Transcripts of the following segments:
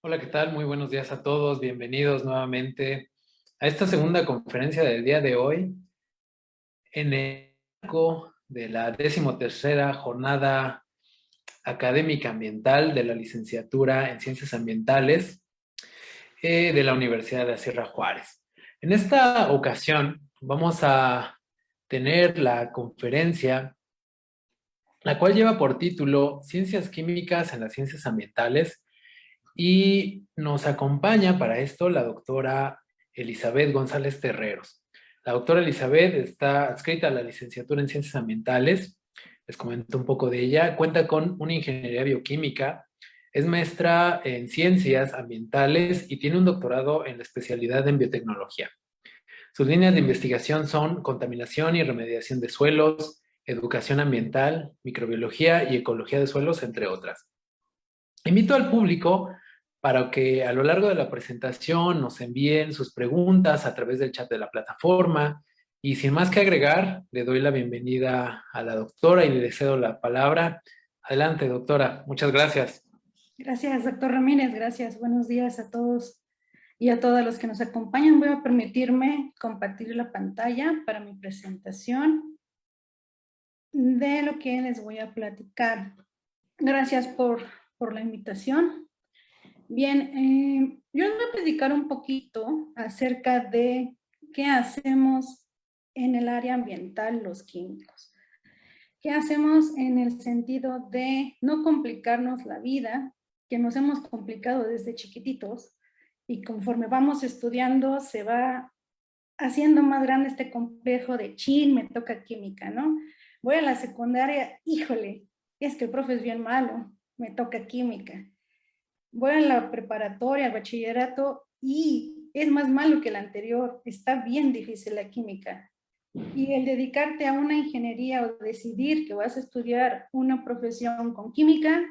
Hola, ¿qué tal? Muy buenos días a todos. Bienvenidos nuevamente a esta segunda conferencia del día de hoy en el marco de la 13ª jornada académica ambiental de la licenciatura en Ciencias Ambientales de la Universidad de la Sierra Juárez. En esta ocasión vamos a tener la conferencia, la cual lleva por título Ciencias Químicas en las Ciencias Ambientales. Y nos acompaña para esto la doctora Elizabeth González Terreros. La doctora Elizabeth está adscrita a la licenciatura en Ciencias Ambientales. Les comento un poco de ella. Cuenta con una ingeniería bioquímica, es maestra en Ciencias Ambientales y tiene un doctorado en la especialidad en biotecnología. Sus líneas de investigación son contaminación y remediación de suelos, educación ambiental, microbiología y ecología de suelos, entre otras. Invito al público para que a lo largo de la presentación nos envíen sus preguntas a través del chat de la plataforma. Y sin más que agregar, le doy la bienvenida a la doctora y le cedo la palabra. Adelante, doctora. Muchas gracias. Gracias, doctor Ramírez. Gracias. Buenos días a todos y a todas los que nos acompañan. Voy a permitirme compartir la pantalla para mi presentación de lo que les voy a platicar. Gracias por la invitación. Bien, yo les voy a platicar un poquito acerca de qué hacemos en el área ambiental los químicos. ¿Qué hacemos en el sentido de no complicarnos la vida, que nos hemos complicado desde chiquititos, y conforme vamos estudiando se va haciendo más grande este complejo de chin, me toca química, ¿no? Voy a la secundaria, híjole, es que el profe es bien malo, me toca química. Voy a la preparatoria, al bachillerato, y es más malo que el anterior, está bien difícil la química. Y el dedicarte a una ingeniería o decidir que vas a estudiar una profesión con química,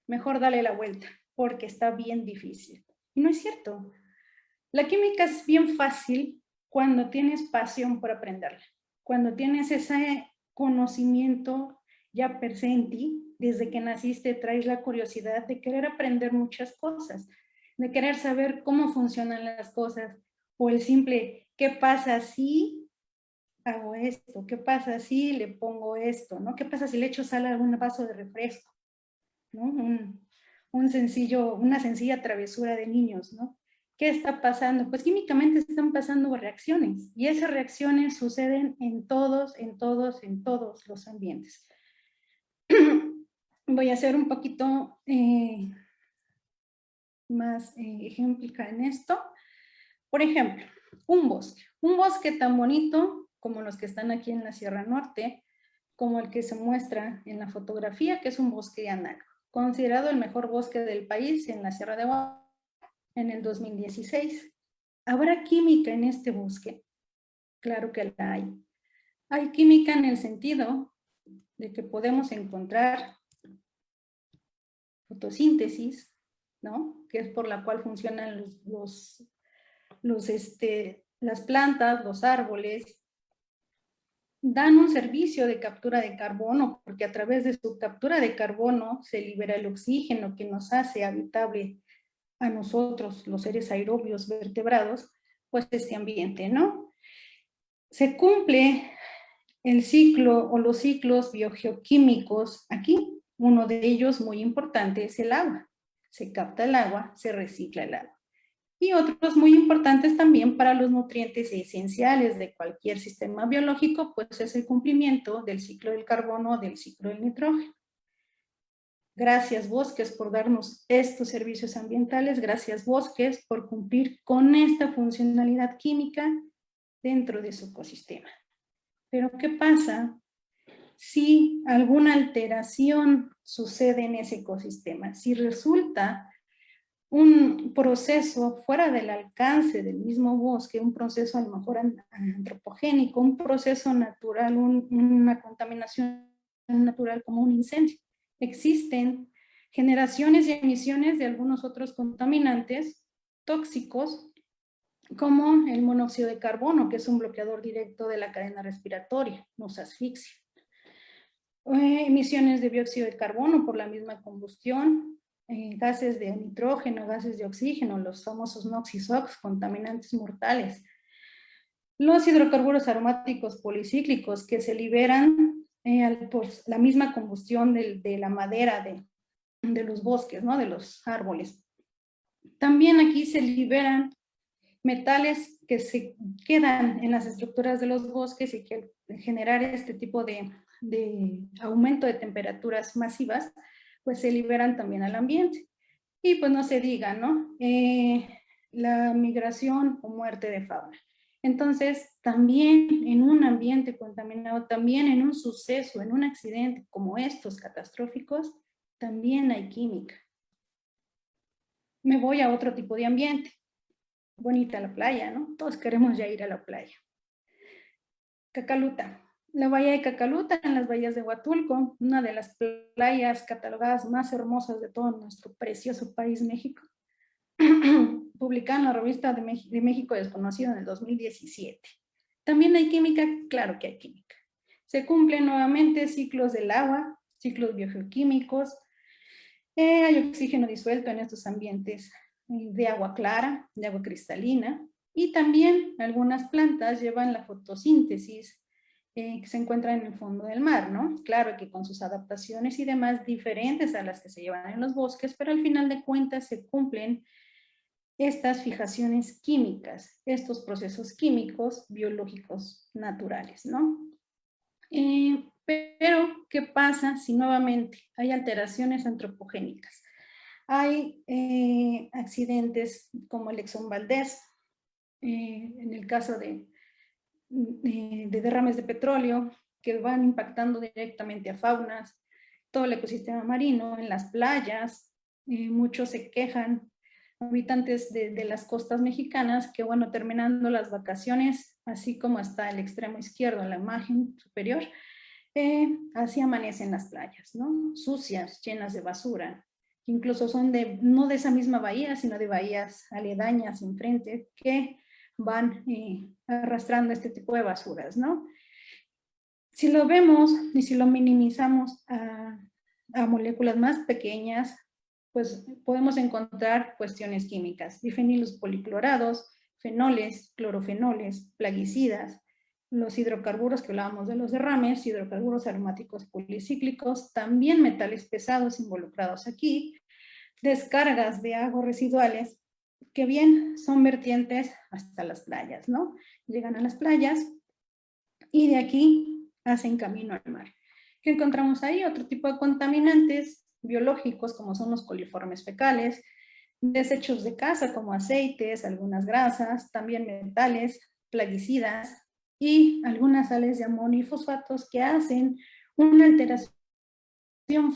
mejor dale la vuelta, porque está bien difícil. Y no es cierto. La química es bien fácil cuando tienes pasión por aprenderla, cuando tienes ese conocimiento ya per se en ti, desde que naciste traes la curiosidad de querer aprender muchas cosas, de querer saber cómo funcionan las cosas, o el simple, ¿qué pasa si hago esto? ¿Qué pasa si le pongo esto? ¿No? ¿Qué pasa si le echo sal a un vaso de refresco? ¿No? Una sencilla travesura de niños, ¿no? ¿Qué está pasando? Pues químicamente están pasando reacciones, y esas reacciones suceden en todos los ambientes. Voy a hacer un poquito más ejemplificar en esto. Por ejemplo, un bosque tan bonito como los que están aquí en la Sierra Norte, como el que se muestra en la fotografía, que es un bosque análogo, considerado el mejor bosque del país en la Sierra de Oaxaca en el 2016. ¿Habrá química en este bosque? Claro que la hay. Hay química en el sentido de que podemos encontrar fotosíntesis, ¿no? Que es por la cual funcionan las plantas, los árboles. Dan un servicio de captura de carbono, porque a través de su captura de carbono se libera el oxígeno que nos hace habitable a nosotros, los seres aerobios vertebrados, pues este ambiente, ¿no? Se cumple el ciclo o los ciclos biogeoquímicos aquí. Uno de ellos muy importante es el agua. Se capta el agua, se recicla el agua. Y otros muy importantes también para los nutrientes esenciales de cualquier sistema biológico, pues es el cumplimiento del ciclo del carbono, del ciclo del nitrógeno. Gracias, bosques, por darnos estos servicios ambientales. Gracias, bosques, por cumplir con esta funcionalidad química dentro de su ecosistema. Pero, ¿qué pasa si alguna alteración sucede en ese ecosistema? Si resulta un proceso fuera del alcance del mismo bosque, un proceso a lo mejor antropogénico, un proceso natural, una contaminación natural como un incendio. Existen generaciones y emisiones de algunos otros contaminantes tóxicos, como el monóxido de carbono, que es un bloqueador directo de la cadena respiratoria, nos asfixia. Emisiones de dióxido de carbono por la misma combustión, gases de nitrógeno, gases de oxígeno, los famosos NOx y SOx, contaminantes mortales. Los hidrocarburos aromáticos policíclicos que se liberan por la misma combustión de la madera de los bosques, ¿no? De los árboles. También aquí se liberan metales que se quedan en las estructuras de los bosques y que al generar este tipo de aumento de temperaturas masivas, pues se liberan también al ambiente. Y pues no se diga, ¿no? La migración o muerte de fauna. Entonces, también en un ambiente contaminado, también en un suceso, en un accidente como estos catastróficos, también hay química. Me voy a otro tipo de ambiente. Bonita la playa, ¿no? Todos queremos ya ir a la playa. Cacaluta. La bahía de Cacaluta, en las bahías de Huatulco, una de las playas catalogadas más hermosas de todo nuestro precioso país, México. Publicada en la revista de México Desconocido en el 2017. ¿También hay química? Claro que hay química. Se cumplen nuevamente ciclos del agua, ciclos biogeoquímicos. Hay oxígeno disuelto en estos ambientes de agua clara, de agua cristalina, y también algunas plantas llevan la fotosíntesis que se encuentra en el fondo del mar, ¿no? Claro que con sus adaptaciones y demás diferentes a las que se llevan en los bosques, pero al final de cuentas se cumplen estas fijaciones químicas, estos procesos químicos biológicos naturales, ¿no? Pero, ¿qué pasa si nuevamente hay alteraciones antropogénicas? Hay accidentes como el Exxon Valdez, en el caso de derrames de petróleo que van impactando directamente a faunas, todo el ecosistema marino, en las playas, muchos se quejan, habitantes de las costas mexicanas, que bueno, terminando las vacaciones, así como está el extremo izquierdo en la imagen superior, así amanecen las playas, ¿no? Sucias, llenas de basura, incluso son no de esa misma bahía, sino de bahías aledañas enfrente, que van arrastrando este tipo de basuras, ¿no? Si lo vemos y si lo minimizamos a moléculas más pequeñas, pues podemos encontrar cuestiones químicas, difenilos policlorados, fenoles, clorofenoles, plaguicidas, los hidrocarburos que hablábamos de los derrames, hidrocarburos aromáticos policíclicos, también metales pesados involucrados aquí, descargas de aguas residuales que bien son vertientes hasta las playas, ¿no? Llegan a las playas y de aquí hacen camino al mar. ¿Qué encontramos ahí? Otro tipo de contaminantes biológicos como son los coliformes fecales, desechos de caza como aceites, algunas grasas, también metales, plaguicidas y algunas sales de amonio y fosfatos que hacen una alteración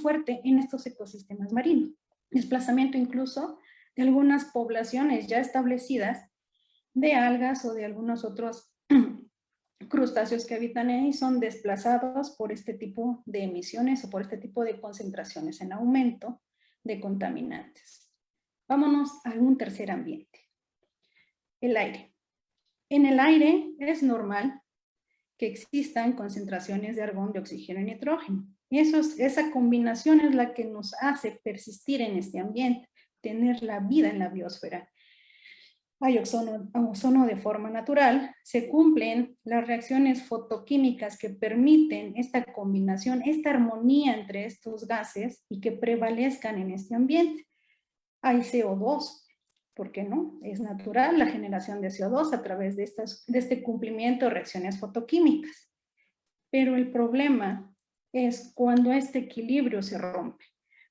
fuerte en estos ecosistemas marinos. Desplazamiento incluso de algunas poblaciones ya establecidas de algas o de algunos otros crustáceos que habitan ahí son desplazados por este tipo de emisiones o por este tipo de concentraciones en aumento de contaminantes. Vámonos a un tercer ambiente, el aire. En el aire es normal que existan concentraciones de argón, de oxígeno y nitrógeno. Y esa combinación es la que nos hace persistir en este ambiente, tener la vida en la biosfera. Hay ozono de forma natural, se cumplen las reacciones fotoquímicas que permiten esta combinación, esta armonía entre estos gases y que prevalezcan en este ambiente. Hay CO2, ¿por qué no? Es natural la generación de CO2 a través de este cumplimiento de reacciones fotoquímicas. Pero el problema es cuando este equilibrio se rompe,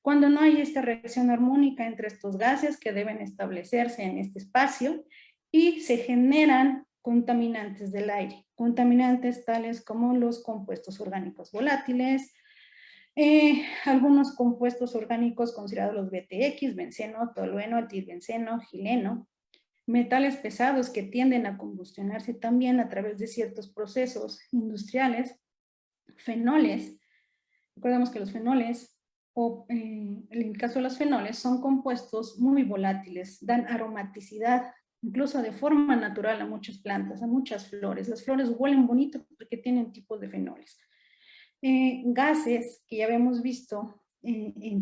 cuando no hay esta reacción armónica entre estos gases que deben establecerse en este espacio y se generan contaminantes del aire, contaminantes tales como los compuestos orgánicos volátiles, algunos compuestos orgánicos considerados los BTX, benceno, tolueno, etilbenceno, gileno, metales pesados que tienden a combustionarse también a través de ciertos procesos industriales, fenoles. Recordemos que los fenoles, o en el caso de los fenoles, son compuestos muy volátiles, dan aromaticidad, incluso de forma natural a muchas plantas, a muchas flores. Las flores huelen bonito porque tienen tipos de fenoles. Gases que ya habíamos visto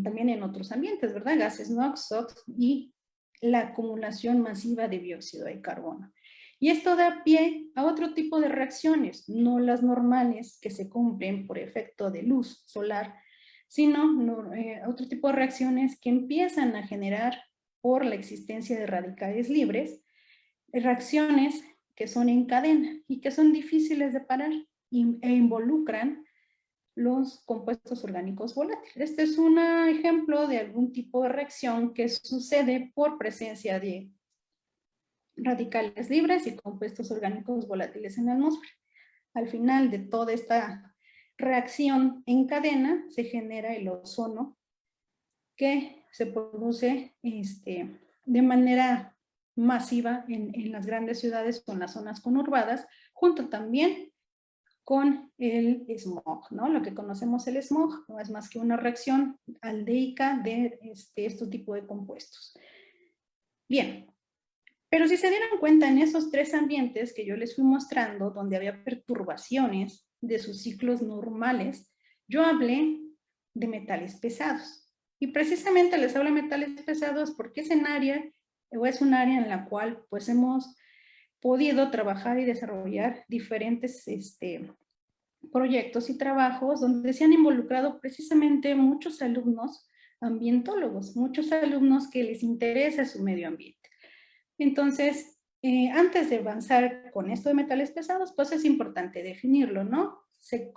también en otros ambientes, ¿verdad? Gases NOx, SOx y la acumulación masiva de dióxido de carbono. Y esto da pie a otro tipo de reacciones, no las normales que se cumplen por efecto de luz solar, sino otro tipo de reacciones que empiezan a generar por la existencia de radicales libres, reacciones que son en cadena y que son difíciles de parar e involucran los compuestos orgánicos volátiles. Este es un ejemplo de algún tipo de reacción que sucede por presencia de radicales libres y compuestos orgánicos volátiles en la atmósfera. Al final de toda esta reacción en cadena se genera el ozono que se produce de manera masiva en las grandes ciudades o en las zonas conurbadas, junto también con el smog, ¿no? Lo que conocemos el smog no es más que una reacción aldeica de este tipo de compuestos. Bien, pero si se dieron cuenta en esos tres ambientes que yo les fui mostrando, donde había perturbaciones de sus ciclos normales, yo hablé de metales pesados. Y precisamente les hablo de metales pesados porque es un área en la cual pues hemos podido trabajar y desarrollar diferentes proyectos y trabajos donde se han involucrado precisamente muchos alumnos ambientólogos, muchos alumnos que les interesa su medio ambiente. Entonces, antes de avanzar con esto de metales pesados, pues es importante definirlo, ¿no? Se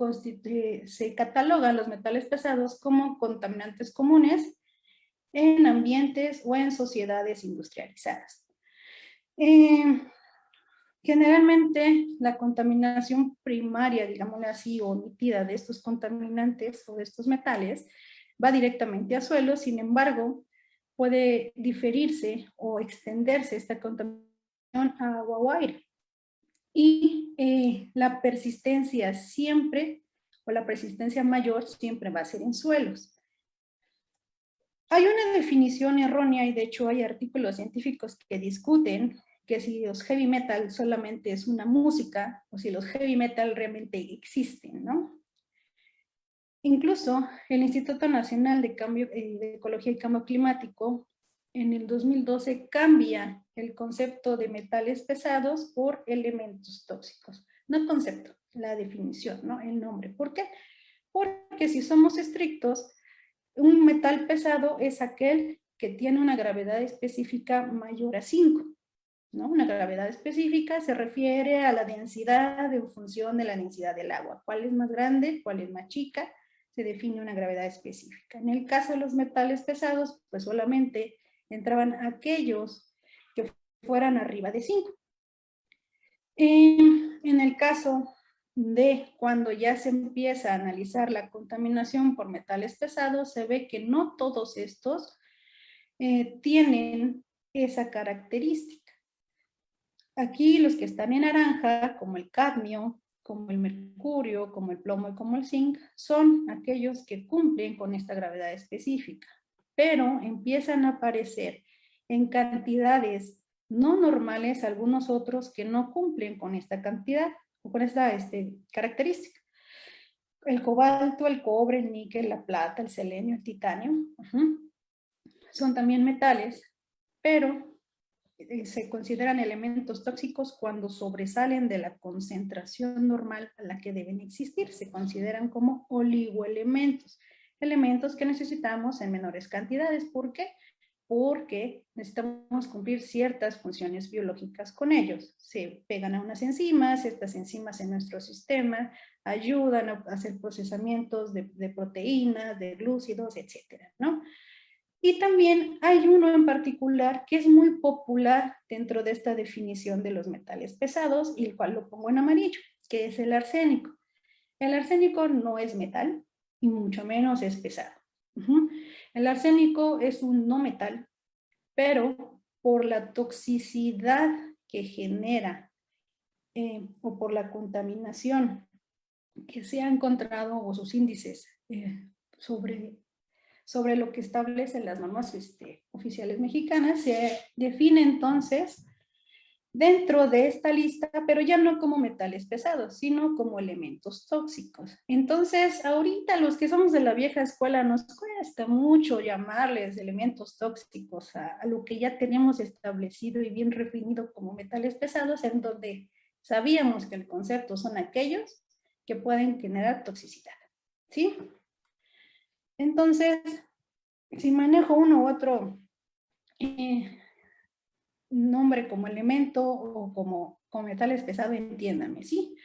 catalogan los metales pesados como contaminantes comunes en ambientes o en sociedades industrializadas. Generalmente la contaminación primaria, digámosle así, o emitida de estos contaminantes o de estos metales va directamente a suelo, sin embargo, puede diferirse o extenderse esta contaminación a agua o aire. Y la persistencia siempre, o la persistencia mayor, siempre va a ser en suelos. Hay una definición errónea y de hecho hay artículos científicos que discuten que si los heavy metal solamente es una música o si los heavy metal realmente existen, ¿no? Incluso el Instituto Nacional de Ecología y Cambio Climático en el 2012 cambia el concepto de metales pesados por elementos tóxicos. No el concepto, la definición, ¿no? El nombre. ¿Por qué? Porque si somos estrictos, un metal pesado es aquel que tiene una gravedad específica mayor a 5. ¿No? Una gravedad específica se refiere a la densidad en función de la densidad del agua. ¿Cuál es más grande? ¿Cuál es más chica? Se define una gravedad específica. En el caso de los metales pesados, pues solamente entraban aquellos que fueran arriba de 5. En el caso de cuando ya se empieza a analizar la contaminación por metales pesados, se ve que no todos estos tienen esa característica. Aquí los que están en naranja, como el cadmio, como el mercurio, como el plomo y como el zinc, son aquellos que cumplen con esta gravedad específica, pero empiezan a aparecer en cantidades no normales algunos otros que no cumplen con esta cantidad o con esta característica. El cobalto, el cobre, el níquel, la plata, el selenio, el titanio, son también metales, pero se consideran elementos tóxicos cuando sobresalen de la concentración normal a la que deben existir. Se consideran como oligoelementos, elementos que necesitamos en menores cantidades. ¿Por qué? Porque necesitamos cumplir ciertas funciones biológicas con ellos. Se pegan a unas enzimas, estas enzimas en nuestro sistema ayudan a hacer procesamientos de proteínas, de glúcidos, etcétera, ¿no? Y también hay uno en particular que es muy popular dentro de esta definición de los metales pesados y el cual lo pongo en amarillo, que es el arsénico. El arsénico no es metal y mucho menos es pesado. El arsénico es un no metal, pero por la toxicidad que genera o por la contaminación que se ha encontrado o sus índices sobre lo que establecen las normas oficiales mexicanas, se define entonces dentro de esta lista, pero ya no como metales pesados, sino como elementos tóxicos. Entonces, ahorita los que somos de la vieja escuela nos cuesta mucho llamarles elementos tóxicos a lo que ya tenemos establecido y bien definido como metales pesados, en donde sabíamos que el concepto son aquellos que pueden generar toxicidad, ¿sí? Entonces, si manejo uno u otro nombre como elemento o como metales pesados, entiéndame, ¿sí?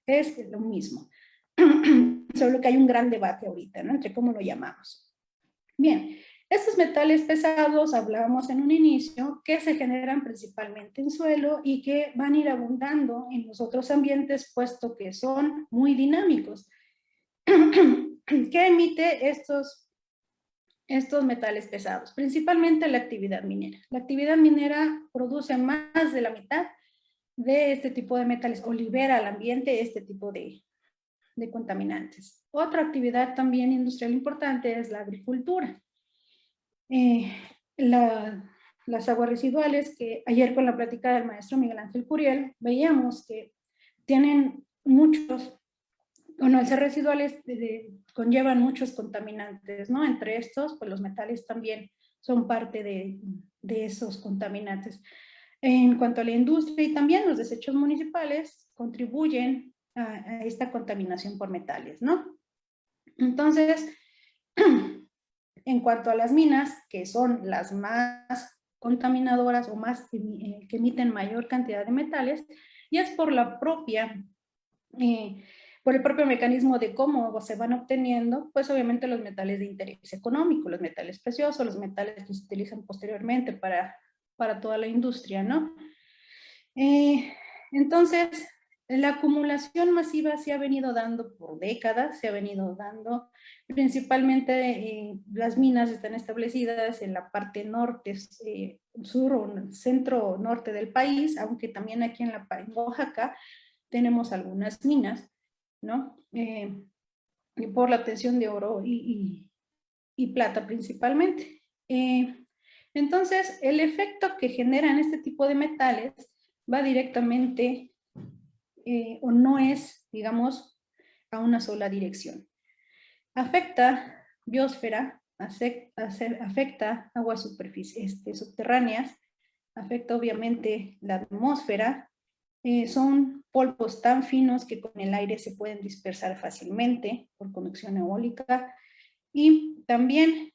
Es lo mismo. Solo que hay un gran debate ahorita, ¿no? Entre cómo lo llamamos. Bien, estos metales pesados, hablábamos en un inicio, que se generan principalmente en suelo y que van a ir abundando en los otros ambientes, puesto que son muy dinámicos. ¿Qué emite estos metales pesados? Principalmente la actividad minera. La actividad minera produce más de la mitad de este tipo de metales o libera al ambiente este tipo de contaminantes. Otra actividad también industrial importante es la agricultura. Las aguas residuales, que ayer con la plática del maestro Miguel Ángel Curiel, veíamos que tienen muchos, bueno, al ser residuales conllevan muchos contaminantes, ¿no? Entre estos, pues los metales también son parte de esos contaminantes. En cuanto a la industria y también los desechos municipales contribuyen a esta contaminación por metales, ¿no? Entonces, en cuanto a las minas, que son las más contaminadoras o más que emiten mayor cantidad de metales, y es por por el propio mecanismo de cómo se van obteniendo, pues obviamente los metales de interés económico, los metales preciosos, los metales que se utilizan posteriormente para toda la industria, ¿no? Entonces, la acumulación masiva se ha venido dando por décadas, se ha venido dando principalmente, las minas están establecidas en la parte norte, sur o centro norte del país, aunque también aquí en Oaxaca tenemos algunas minas, ¿no? Por la obtención de oro y plata principalmente. Entonces, el efecto que generan este tipo de metales va directamente o no es, digamos, a una sola dirección. Afecta biosfera, afecta aguas subterráneas, afecta obviamente la atmósfera. Son polvos tan finos que con el aire se pueden dispersar fácilmente por conducción eólica y también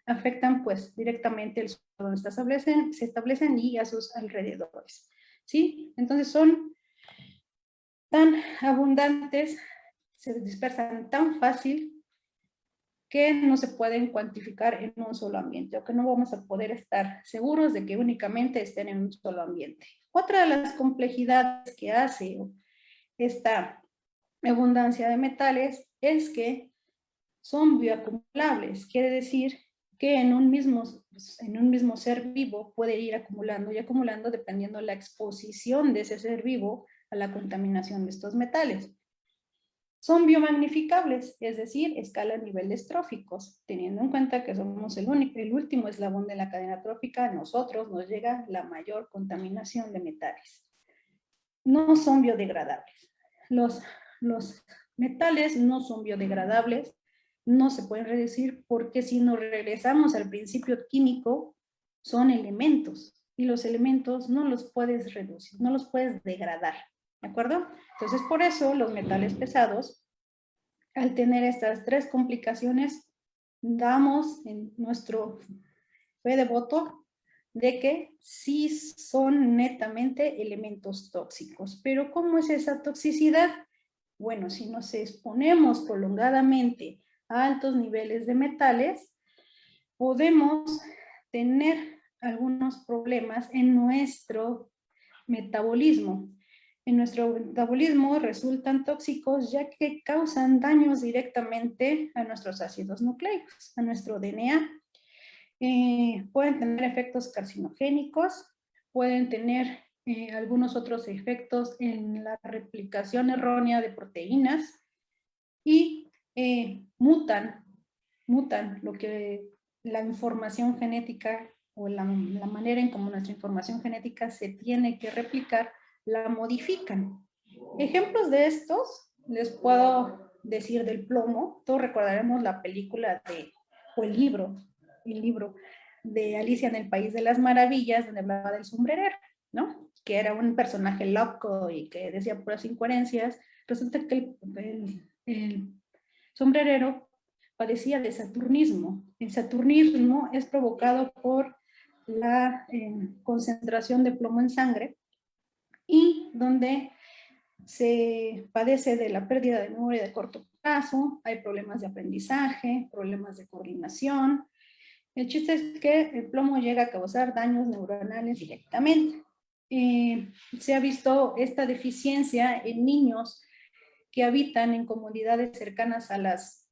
afectan pues directamente el suelo donde se establecen y a sus alrededores, ¿sí? Entonces son tan abundantes, se dispersan tan fácil que no se pueden cuantificar en un solo ambiente o que no vamos a poder estar seguros de que únicamente estén en un solo ambiente. Otra de las complejidades que hace esta abundancia de metales es que son bioacumulables, quiere decir que en un mismo ser vivo puede ir acumulando y acumulando dependiendo de la exposición de ese ser vivo a la contaminación de estos metales. Son biomagnificables, es decir, escalan niveles tróficos, teniendo en cuenta que somos el último eslabón de la cadena trófica, a nosotros nos llega la mayor contaminación de metales. No son biodegradables. Los metales no son biodegradables, no se pueden reducir porque si nos regresamos al principio químico, son elementos y los elementos no los puedes reducir, no los puedes degradar, ¿de acuerdo? Entonces, por eso los metales pesados, al tener estas tres complicaciones, damos en nuestro fe de voto de que sí son netamente elementos tóxicos. Pero ¿cómo es esa toxicidad? Bueno, si nos exponemos prolongadamente a altos niveles de metales, podemos tener algunos problemas en nuestro metabolismo. En nuestro metabolismo resultan tóxicos ya que causan daños directamente a nuestros ácidos nucleicos, a nuestro DNA. Pueden tener efectos carcinogénicos, pueden tener algunos otros efectos en la replicación errónea de proteínas y mutan lo que la información genética o la manera en cómo nuestra información genética se tiene que replicar, la modifican. Ejemplos de estos, les puedo decir del plomo. Todos recordaremos la película o el libro de Alicia en el País de las Maravillas, donde hablaba del sombrerero, ¿no? Que era un personaje loco y que decía puras incoherencias. Resulta que el sombrerero padecía de saturnismo. El saturnismo es provocado por la concentración de plomo en sangre y donde se padece de la pérdida de memoria de corto plazo, hay problemas de aprendizaje, problemas de coordinación. El chiste es que el plomo llega a causar daños neuronales directamente. Se ha visto esta deficiencia en niños que habitan en comunidades cercanas a las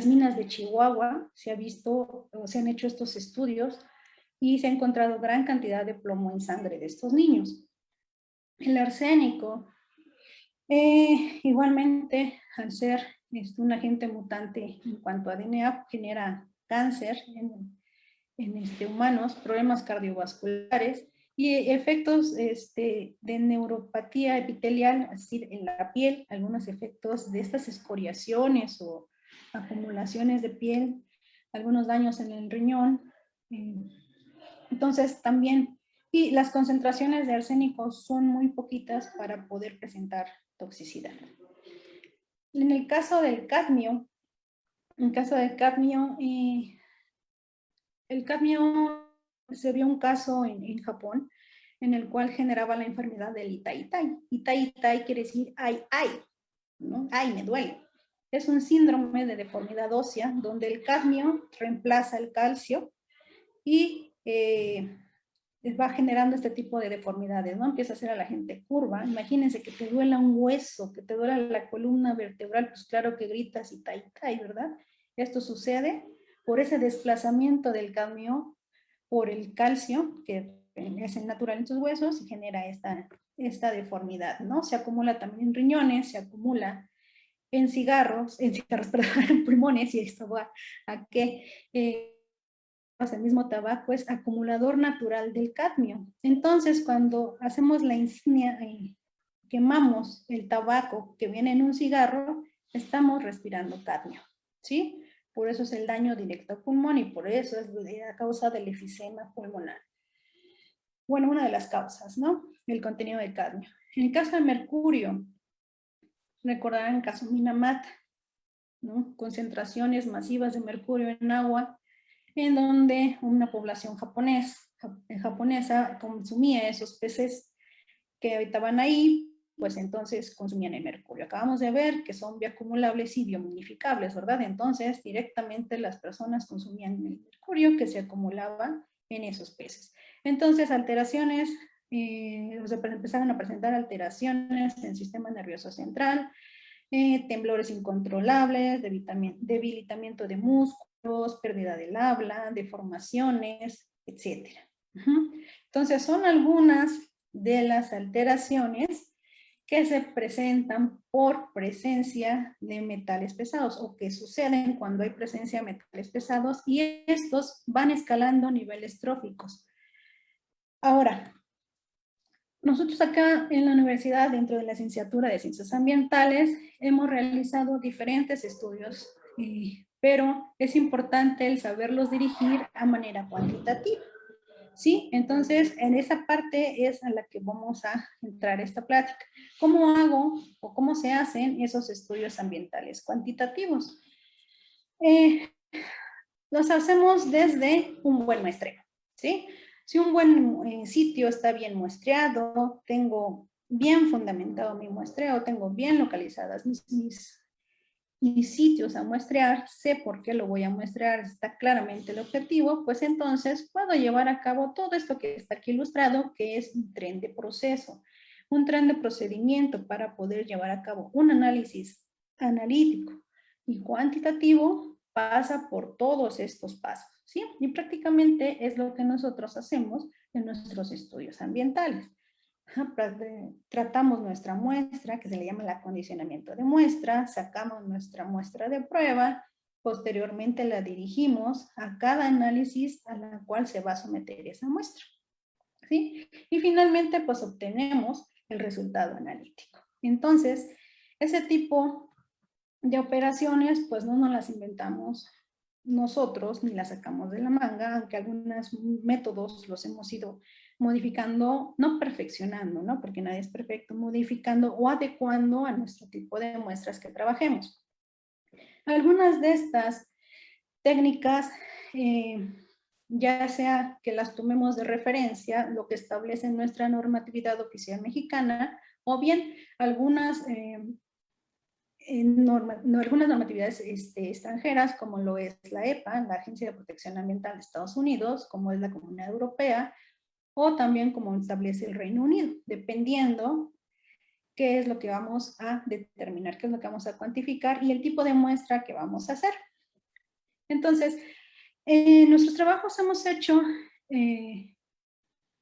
minas de Chihuahua. Se ha visto, o se han hecho estos estudios y se ha encontrado gran cantidad de plomo en sangre de estos niños. El arsénico, igualmente, al ser un agente mutante en cuanto a DNA, genera cáncer en humanos, problemas cardiovasculares y efectos de neuropatía epitelial, es decir, en la piel, algunos efectos de estas escoriaciones o acumulaciones de piel, algunos daños en el riñón. Entonces, también, y las concentraciones de arsénico son muy poquitas para poder presentar toxicidad. En el caso del cadmio, el cadmio se vio un caso en Japón en el cual generaba la enfermedad del itai-itai. Itai-itai quiere decir ay, ay, ¿no? Ay, me duele. Es un síndrome de deformidad ósea donde el cadmio reemplaza el calcio y va generando este tipo de deformidades, ¿no? Empieza a hacer a la gente curva. Imagínense que te duela un hueso, que te duela la columna vertebral, pues claro que gritas y tai, ¿verdad? Esto sucede por ese desplazamiento del cadmio por el calcio, que es natural en tus huesos y genera esta deformidad, ¿no? Se acumula también en riñones, se acumula en cigarros, perdón, en pulmones, y esto va a que el mismo tabaco es acumulador natural del cadmio. Entonces, cuando hacemos la insignia y quemamos el tabaco que viene en un cigarro, estamos respirando cadmio, ¿sí? Por eso es el daño directo al pulmón y por eso es la causa del efisema pulmonar. Bueno, una de las causas, ¿no? El contenido de cadmio. En el caso de mercurio, recordarán Casomina-Mat, ¿no? Concentraciones masivas de mercurio en agua, en donde una población japonesa consumía esos peces que habitaban ahí, pues entonces consumían el mercurio. Acabamos de ver que son bioacumulables y biominificables, ¿verdad? Entonces directamente las personas consumían el mercurio que se acumulaba en esos peces. Entonces alteraciones, empezaron a presentar alteraciones en el sistema nervioso central, temblores incontrolables, debilitamiento de músculos, pérdida del habla, deformaciones, etc. Entonces, son algunas de las alteraciones que se presentan por presencia de metales pesados o que suceden cuando hay presencia de metales pesados y estos van escalando niveles tróficos. Ahora, nosotros acá en la universidad, dentro de la licenciatura de Ciencias Ambientales, hemos realizado diferentes estudios, pero es importante el saberlos dirigir a manera cuantitativa, ¿sí? Entonces, en esa parte es a la que vamos a entrar esta plática. ¿Cómo hago o cómo se hacen esos estudios ambientales cuantitativos? Los hacemos desde un buen muestreo, ¿sí? Si un buen sitio está bien muestreado, tengo bien fundamentado mi muestreo, tengo bien localizadas mis sitios a muestrear, sé por qué lo voy a muestrear, está claramente el objetivo, pues entonces puedo llevar a cabo todo esto que está aquí ilustrado, que es un tren de proceso, un tren de procedimiento para poder llevar a cabo un análisis analítico y cuantitativo. Pasa por todos estos pasos, ¿sí? Y prácticamente es lo que nosotros hacemos en nuestros estudios ambientales. Tratamos nuestra muestra, que se le llama el acondicionamiento de muestra, sacamos nuestra muestra de prueba Posteriormente la dirigimos a cada análisis a la cual se va a someter esa muestra, ¿sí? Y finalmente, pues obtenemos el resultado analítico. Entonces, ese tipo de operaciones, pues no nos las inventamos nosotros ni las sacamos de la manga, aunque algunos métodos los hemos ido modificando, no perfeccionando, ¿no? Porque nadie es perfecto, modificando o adecuando a nuestro tipo de muestras que trabajemos. Algunas de estas técnicas, ya sea que las tomemos de referencia, lo que establece nuestra normatividad oficial mexicana, o bien algunas, algunas normatividades extranjeras, como lo es la EPA, la Agencia de Protección Ambiental de Estados Unidos, como es la Comunidad Europea, o también como establece el Reino Unido, dependiendo qué es lo que vamos a determinar, qué es lo que vamos a cuantificar y el tipo de muestra que vamos a hacer. Entonces, en nuestros trabajos hemos hecho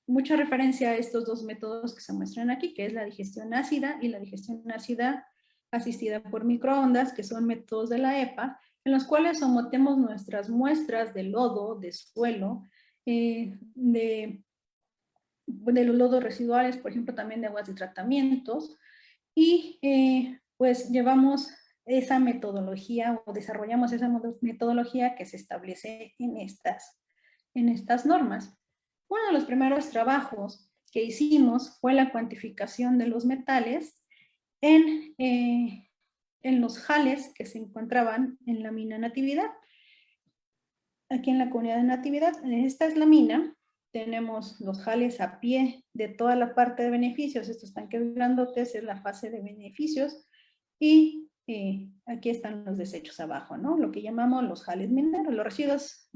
mucha referencia a estos dos métodos que se muestran aquí, que es la digestión ácida y la digestión ácida asistida por microondas, que son métodos de la EPA, en los cuales sometemos nuestras muestras de lodo, de suelo, de los lodos residuales, por ejemplo, también de aguas de tratamientos, y pues llevamos esa metodología o desarrollamos esa metodología que se establece en estas normas. Uno de los primeros trabajos que hicimos fue la cuantificación de los metales en los jales que se encontraban en la mina Natividad. Aquí en la comunidad de Natividad, esta es la mina, tenemos los jales a pie de toda la parte de beneficios, estos tanques grandotes es la fase de beneficios, y aquí están los desechos abajo, ¿no? Lo que llamamos los jales mineros, los residuos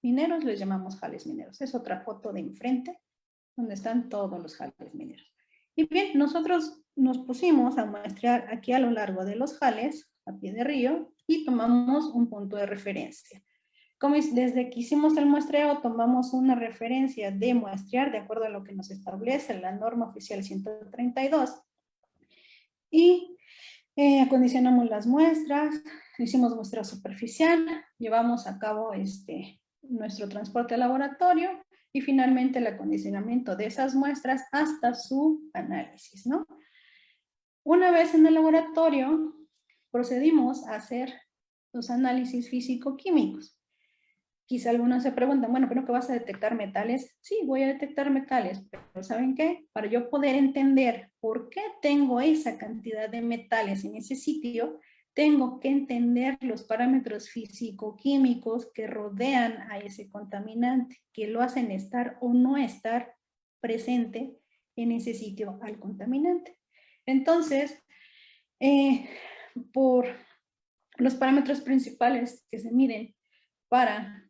mineros les llamamos jales mineros. Es otra foto de enfrente, donde están todos los jales mineros. Y bien, nosotros nos pusimos a muestrear aquí a lo largo de los jales, a pie de río, y tomamos un punto de referencia. Como desde que hicimos el muestreo, tomamos una referencia de muestrear de acuerdo a lo que nos establece la norma oficial 132 y acondicionamos las muestras, hicimos muestreo superficial, llevamos a cabo nuestro transporte al laboratorio y finalmente el acondicionamiento de esas muestras hasta su análisis, ¿no? Una vez en el laboratorio, procedimos a hacer los análisis físico-químicos. Quizá algunos se preguntan, bueno, ¿pero qué vas a detectar metales? Sí, voy a detectar metales, pero ¿saben qué? Para yo poder entender por qué tengo esa cantidad de metales en ese sitio, tengo que entender los parámetros físico-químicos que rodean a ese contaminante, que lo hacen estar o no estar presente en ese sitio al contaminante. Entonces, por los parámetros principales que se miden para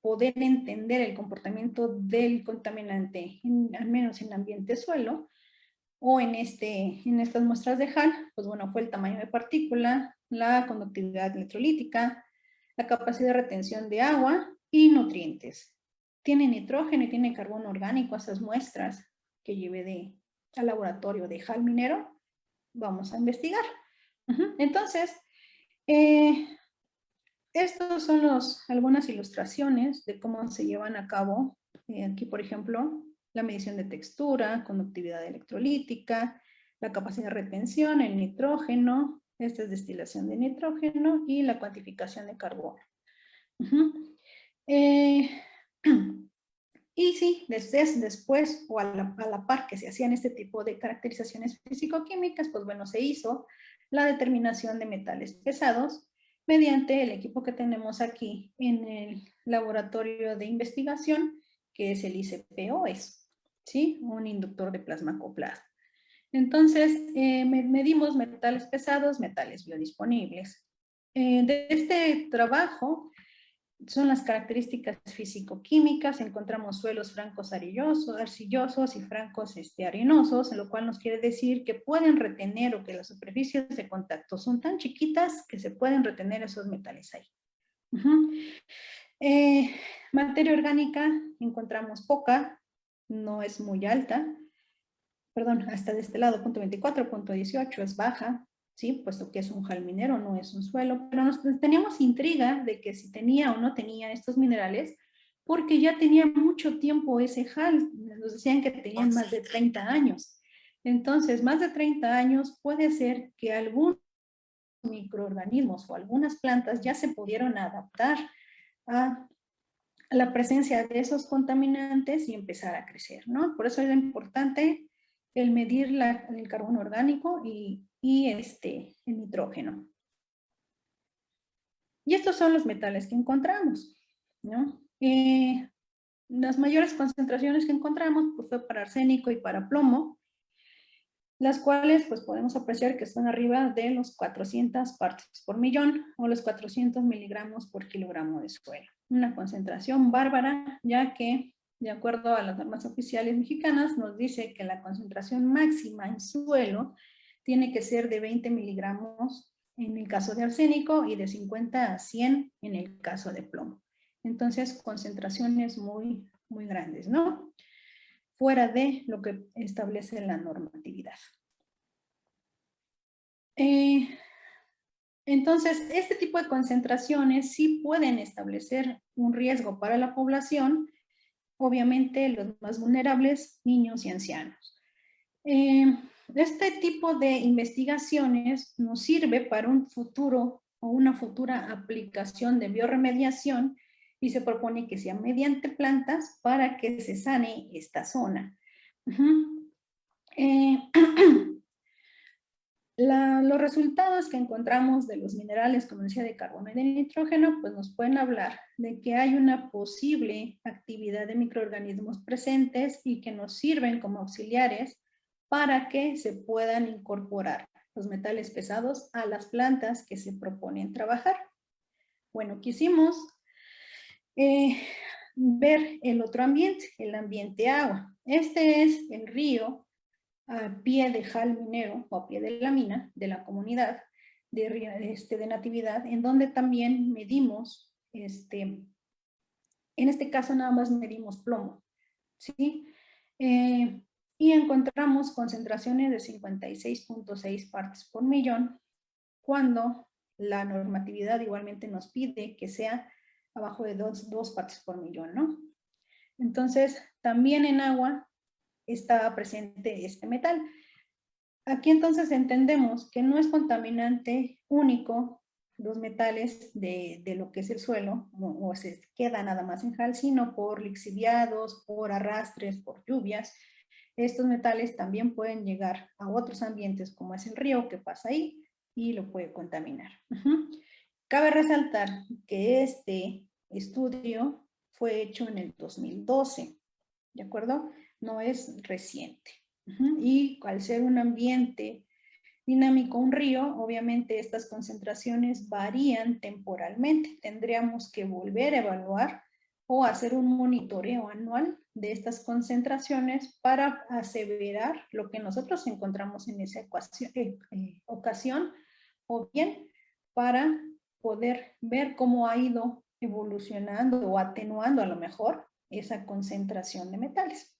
poder entender el comportamiento del contaminante, al menos en el ambiente suelo, o en estas muestras de HAL, pues bueno, fue el tamaño de partícula, la conductividad electrolítica, la capacidad de retención de agua y nutrientes. Tiene nitrógeno y tiene carbono orgánico esas muestras que llevé al laboratorio de HAL minero. Vamos a investigar. Entonces, estos son algunas ilustraciones de cómo se llevan a cabo. Aquí, por ejemplo, la medición de textura, conductividad electrolítica, la capacidad de retención, el nitrógeno, esta es destilación de nitrógeno y la cuantificación de carbono. Y sí, después o a la par que se hacían este tipo de caracterizaciones físico-químicas, pues bueno, se hizo la determinación de metales pesados mediante el equipo que tenemos aquí en el laboratorio de investigación, que es el ICP-OES, ¿sí? Un inductor de plasma acoplado. Entonces, medimos metales pesados, metales biodisponibles. De este trabajo son las características físico-químicas, encontramos suelos francos arcillosos y francos arenosos, lo cual nos quiere decir que pueden retener o que las superficies de contacto son tan chiquitas que se pueden retener esos metales ahí. Materia orgánica encontramos poca, no es muy alta, perdón, hasta de este lado, punto 24, punto 18 es baja, ¿sí? Puesto que es un jal minero, no es un suelo, pero teníamos intriga de que si tenía o no tenía estos minerales, porque ya tenía mucho tiempo ese jal, nos decían que tenían más de 30 años. Entonces, más de 30 años puede ser que algunos microorganismos o algunas plantas ya se pudieron adaptar a la presencia de esos contaminantes y empezar a crecer, ¿no? Por eso es importante el medir el carbono orgánico y el nitrógeno. Y estos son los metales que encontramos, ¿no? Las mayores concentraciones que encontramos pues, fue para arsénico y para plomo, las cuales pues podemos apreciar que están arriba de los 400 partes por millón o los 400 miligramos por kilogramo de suelo. Una concentración bárbara, ya que de acuerdo a las normas oficiales mexicanas nos dice que la concentración máxima en suelo tiene que ser de 20 miligramos en el caso de arsénico y de 50 a 100 en el caso de plomo. Entonces, concentraciones muy, muy grandes, ¿no? Fuera de lo que establece la normatividad. Entonces, este tipo de concentraciones sí pueden establecer un riesgo para la población, obviamente los más vulnerables, niños y ancianos. Este tipo de investigaciones nos sirve para un futuro o una futura aplicación de biorremediación y se propone que sea mediante plantas para que se sane esta zona. Los resultados que encontramos de los minerales, como decía, de carbono y de nitrógeno, pues nos pueden hablar de que hay una posible actividad de microorganismos presentes y que nos sirven como auxiliares para que se puedan incorporar los metales pesados a las plantas que se proponen trabajar. Bueno, quisimos ver el otro ambiente, el ambiente agua. Este es el río a pie de jal minero o a pie de la mina de la comunidad de Natividad, en donde también medimos, en este caso nada más medimos plomo, ¿sí? Y encontramos concentraciones de 56.6 partes por millón, cuando la normatividad igualmente nos pide que sea abajo de 2 partes por millón, ¿no? Entonces, también en agua está presente este metal. Aquí entonces entendemos que no es contaminante único los metales de lo que es el suelo, o se queda nada más en jal, sino por lixiviados, por arrastres, por lluvias. Estos metales también pueden llegar a otros ambientes, como es el río que pasa ahí, y lo puede contaminar. Cabe resaltar que este estudio fue hecho en el 2012, ¿de acuerdo? No es reciente. Y al ser un ambiente dinámico, un río, obviamente estas concentraciones varían temporalmente. Tendríamos que volver a evaluar o hacer un monitoreo anual de estas concentraciones para aseverar lo que nosotros encontramos en esa ocasión o bien para poder ver cómo ha ido evolucionando o atenuando a lo mejor esa concentración de metales.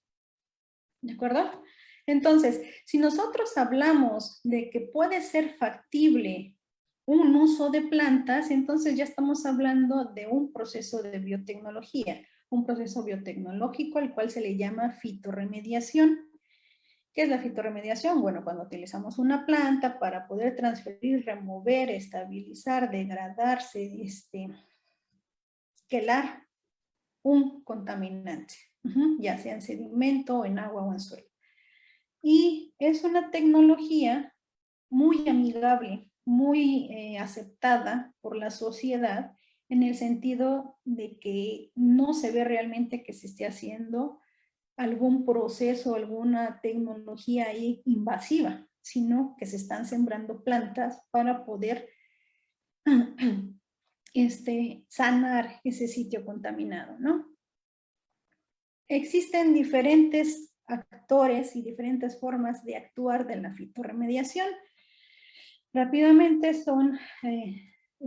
¿De acuerdo? Entonces, si nosotros hablamos de que puede ser factible un uso de plantas, entonces ya estamos hablando de un proceso de biotecnología, un proceso biotecnológico al cual se le llama fitorremediación. ¿Qué es la fitorremediación? Bueno, cuando utilizamos una planta para poder transferir, remover, estabilizar, degradarse, quelar un contaminante, ya sea en sedimento, en agua o en suelo. Y es una tecnología muy amigable, muy aceptada por la sociedad en el sentido de que no se ve realmente que se esté haciendo algún proceso, alguna tecnología ahí invasiva, sino que se están sembrando plantas para poder sanar ese sitio contaminado, ¿no? Existen diferentes actores y diferentes formas de actuar de la fitorremediación. Rápidamente son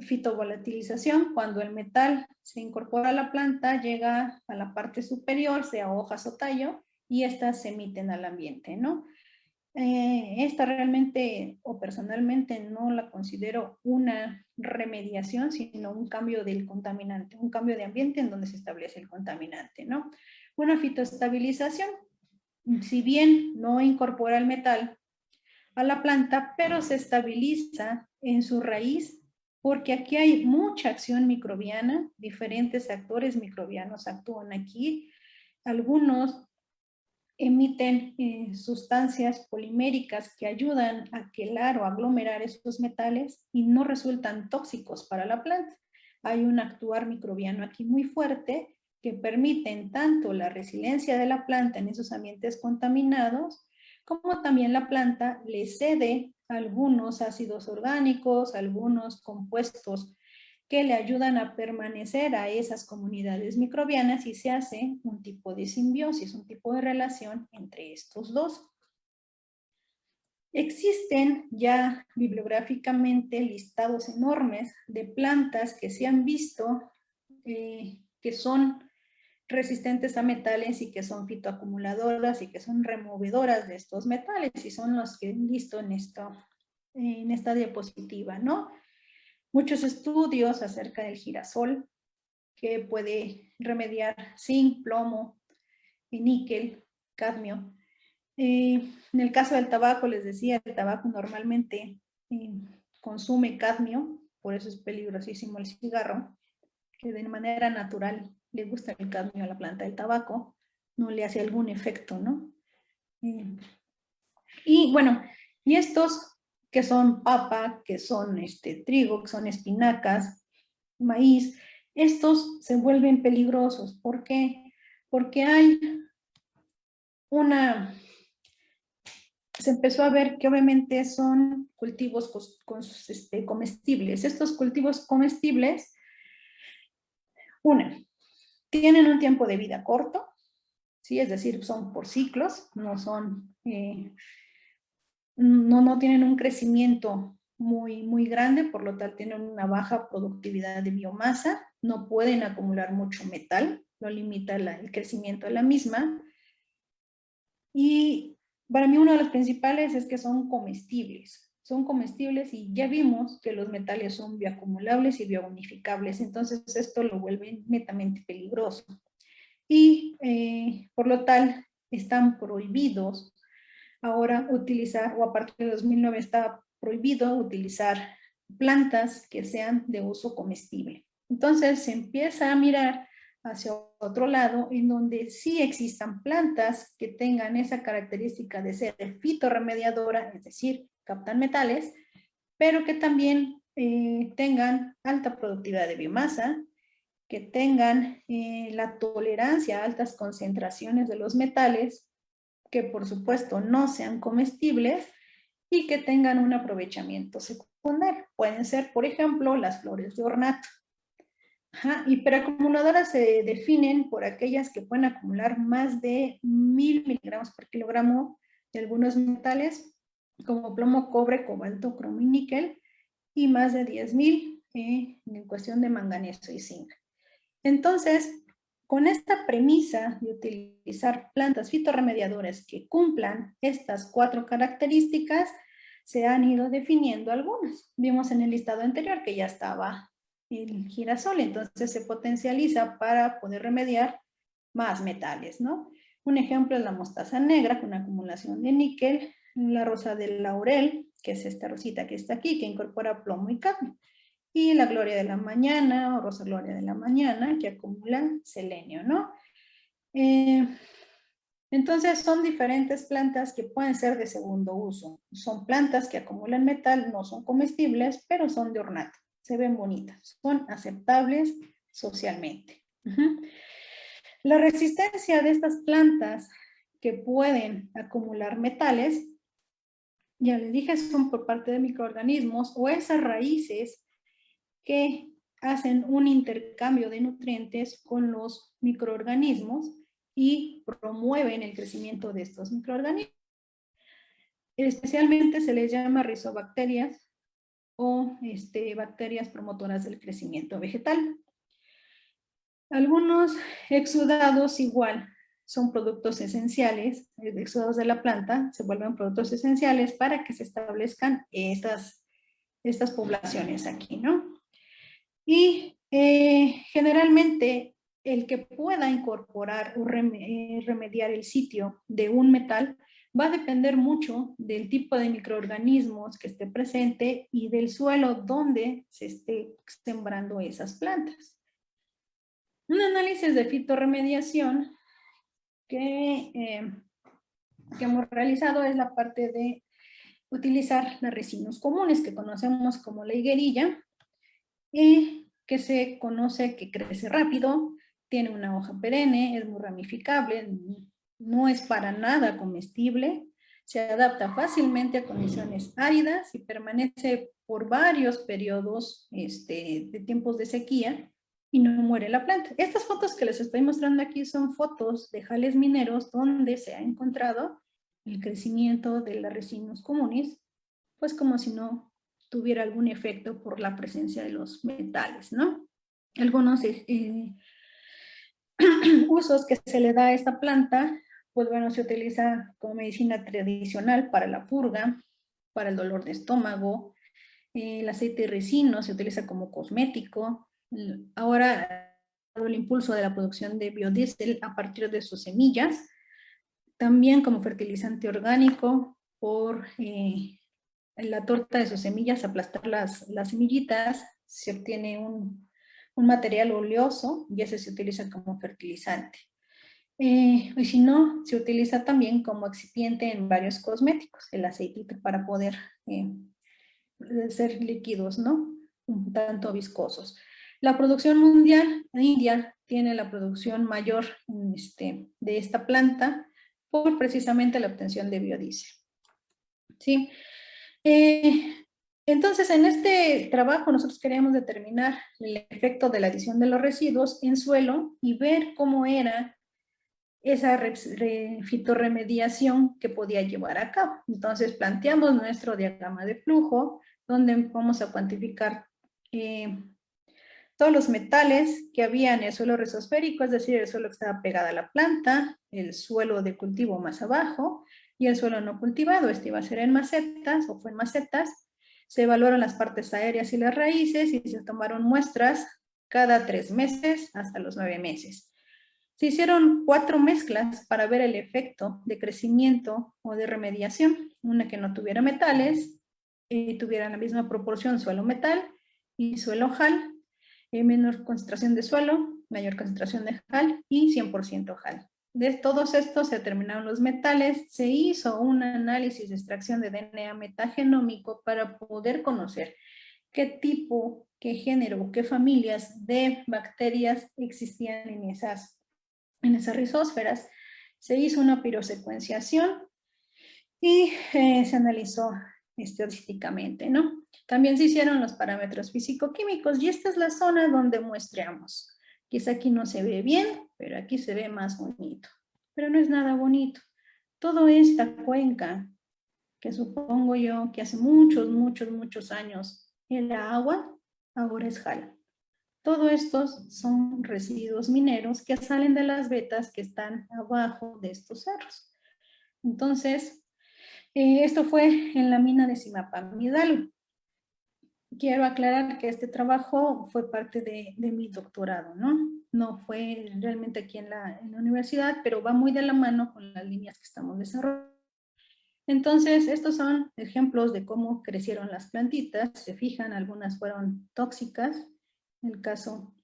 fitovolatilización, cuando el metal se incorpora a la planta, llega a la parte superior, sea hojas o tallo, y estas se emiten al ambiente, ¿no? Esta realmente o personalmente no la considero una remediación, sino un cambio del contaminante, un cambio de ambiente en donde se establece el contaminante, ¿no? Una fitoestabilización, si bien no incorpora el metal a la planta, pero se estabiliza en su raíz porque aquí hay mucha acción microbiana, diferentes actores microbianos actúan aquí, algunos emiten sustancias poliméricas que ayudan a quelar o aglomerar esos metales y no resultan tóxicos para la planta. Hay un actuar microbiano aquí muy fuerte que permiten tanto la resiliencia de la planta en esos ambientes contaminados, como también la planta le cede algunos ácidos orgánicos, algunos compuestos que le ayudan a permanecer a esas comunidades microbianas y se hace un tipo de simbiosis, un tipo de relación entre estos dos. Existen ya bibliográficamente listados enormes de plantas que se han visto que son resistentes a metales y que son fitoacumuladoras y que son removedoras de estos metales y son los que he visto en esta diapositiva, ¿no? Muchos estudios acerca del girasol, que puede remediar zinc, plomo, níquel, cadmio. En el caso del tabaco, les decía, el tabaco normalmente consume cadmio, por eso es peligrosísimo el cigarro, que de manera natural le gusta el cadmio a la planta del tabaco, no le hace algún efecto, ¿no? Y bueno, y estos que son papa, que son trigo, que son espinacas, maíz, estos se vuelven peligrosos. ¿Por qué? Porque hay se empezó a ver que obviamente son cultivos comestibles. Estos cultivos comestibles, tienen un tiempo de vida corto, ¿sí? Es decir, son por ciclos, no son, no tienen un crecimiento muy grande, por lo tanto tienen una baja productividad de biomasa, no pueden acumular mucho metal, lo limita el crecimiento de la misma. Y para mí uno de los principales es que son comestibles. Son comestibles y ya vimos que los metales son bioacumulables y biounificables, entonces esto lo vuelve netamente peligroso. Y por lo tal están prohibidos ahora utilizar, o a partir de 2009 está prohibido utilizar plantas que sean de uso comestible. Entonces se empieza a mirar hacia otro lado en donde sí existan plantas que tengan esa característica de ser fitorremediadora, es decir, captan metales, pero que también tengan alta productividad de biomasa, que tengan la tolerancia a altas concentraciones de los metales, que por supuesto no sean comestibles y que tengan un aprovechamiento secundario. Pueden ser, por ejemplo, las flores de ornato. Hiperacumuladoras se definen por aquellas que pueden acumular más de 1000 miligramos por kilogramo de algunos metales, como plomo, cobre, cobalto, cromo y níquel, y más de 10,000 en cuestión de manganeso y zinc. Entonces, con esta premisa de utilizar plantas fitorremediadoras que cumplan estas 4 características, se han ido definiendo algunas. Vimos en el listado anterior que ya estaba el girasol, entonces se potencializa para poder remediar más metales, ¿no? Un ejemplo es la mostaza negra con acumulación de níquel, la rosa del laurel, que es esta rosita que está aquí, que incorpora plomo y cadmio, y la gloria de la mañana o rosa gloria de la mañana, que acumula selenio, ¿no? Entonces son diferentes plantas que pueden ser de segundo uso. Son plantas que acumulan metal, no son comestibles, pero son de ornato. Se ven bonitas, son aceptables socialmente. La resistencia de estas plantas que pueden acumular metales, ya les dije, son por parte de microorganismos o esas raíces que hacen un intercambio de nutrientes con los microorganismos y promueven el crecimiento de estos microorganismos. Especialmente se les llama rizobacterias o bacterias promotoras del crecimiento vegetal. Algunos exudados igual son productos esenciales, exudados de la planta, se vuelven productos esenciales para que se establezcan estas poblaciones aquí, ¿no? Y generalmente el que pueda incorporar o remediar el sitio de un metal va a depender mucho del tipo de microorganismos que esté presente y del suelo donde se esté sembrando esas plantas. Un análisis de fitorremediación que hemos realizado es la parte de utilizar las resinos comunes que conocemos como la higuerilla, y que se conoce que crece rápido, tiene una hoja perenne, es muy ramificable, no es para nada comestible, se adapta fácilmente a condiciones áridas y permanece por varios periodos de tiempos de sequía y no muere la planta. Estas fotos que les estoy mostrando aquí son fotos de jales mineros donde se ha encontrado el crecimiento de las resinos comunes, pues como si no tuviera algún efecto por la presencia de los metales, ¿no? Algunos usos que se le da a esta planta, pues bueno, se utiliza como medicina tradicional para la purga, para el dolor de estómago, el aceite de resino se utiliza como cosmético, ahora el impulso de la producción de biodiesel a partir de sus semillas, también como fertilizante orgánico por la torta de sus semillas, aplastar las semillitas, se obtiene un material oleoso y ese se utiliza como fertilizante. Y si no, se utiliza también como excipiente en varios cosméticos, el aceitito para poder ser líquidos, ¿no? Un tanto viscosos. La producción mundial, India tiene la producción mayor de esta planta por precisamente la obtención de biodiesel. ¿Sí? Entonces, en este trabajo nosotros queríamos determinar el efecto de la adición de los residuos en suelo y ver cómo era esa fitorremediación que podía llevar a cabo. Entonces, planteamos nuestro diagrama de flujo, donde vamos a cuantificar todos los metales que había en el suelo rizosférico, es decir, el suelo que estaba pegado a la planta, el suelo de cultivo más abajo y el suelo no cultivado. Este iba a ser en macetas o fue en macetas. Se evaluaron las partes aéreas y las raíces y se tomaron muestras cada 3 meses hasta los 9 meses. Se hicieron 4 mezclas para ver el efecto de crecimiento o de remediación. Una que no tuviera metales, tuviera la misma proporción suelo-metal y suelo-jal, menor concentración de suelo, mayor concentración de jal y 100% jal. De todos estos se determinaron los metales, se hizo un análisis de extracción de DNA metagenómico para poder conocer qué tipo, qué género, qué familias de bacterias existían en esas rizósferas. Se hizo una pirosecuenciación y se analizó estadísticamente, ¿no? También se hicieron los parámetros físico-químicos y esta es la zona donde muestreamos. Quizá aquí no se ve bien, pero aquí se ve más bonito. Pero no es nada bonito. Toda esta cuenca, que supongo yo que hace muchos, muchos, muchos años era agua, ahora es jala. Todo estos son residuos mineros que salen de las vetas que están abajo de estos cerros. Entonces, esto fue en la mina de Zimapán, Hidalgo. Quiero aclarar que este trabajo fue parte de mi doctorado, ¿no? No fue realmente aquí en la universidad, pero va muy de la mano con las líneas que estamos desarrollando. Entonces, estos son ejemplos de cómo crecieron las plantitas. Se fijan, algunas fueron tóxicas. En el caso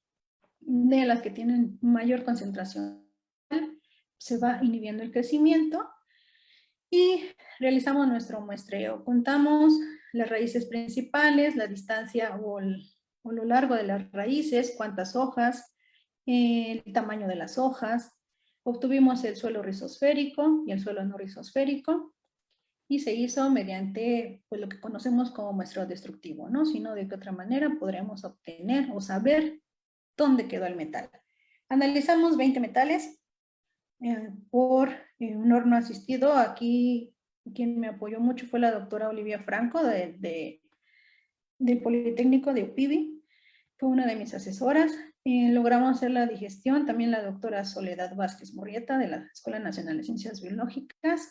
de las que tienen mayor concentración, se va inhibiendo el crecimiento y realizamos nuestro muestreo. Contamos las raíces principales, la distancia o lo largo de las raíces, cuántas hojas, el tamaño de las hojas. Obtuvimos el suelo rizosférico y el suelo no rizosférico y se hizo mediante pues, lo que conocemos como muestreo destructivo, ¿no? Sino de qué otra manera podremos obtener o saber dónde quedó el metal. Analizamos 20 metales por un horno asistido. Aquí quien me apoyó mucho fue la doctora Olivia Franco del Politécnico de UPIBI. Fue una de mis asesoras. Logramos hacer la digestión, también la doctora Soledad Vázquez Murrieta de la Escuela Nacional de Ciencias Biológicas,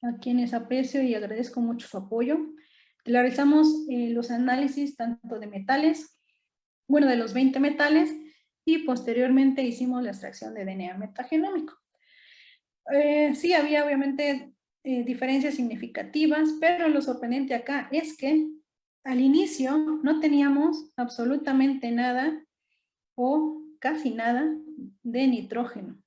a quienes aprecio y agradezco mucho su apoyo. Realizamos los análisis tanto de metales, bueno, de los 20 metales, y posteriormente hicimos la extracción de DNA metagenómico. Sí, había obviamente diferencias significativas, pero lo sorprendente acá es que al inicio no teníamos absolutamente nada o casi nada de nitrógeno.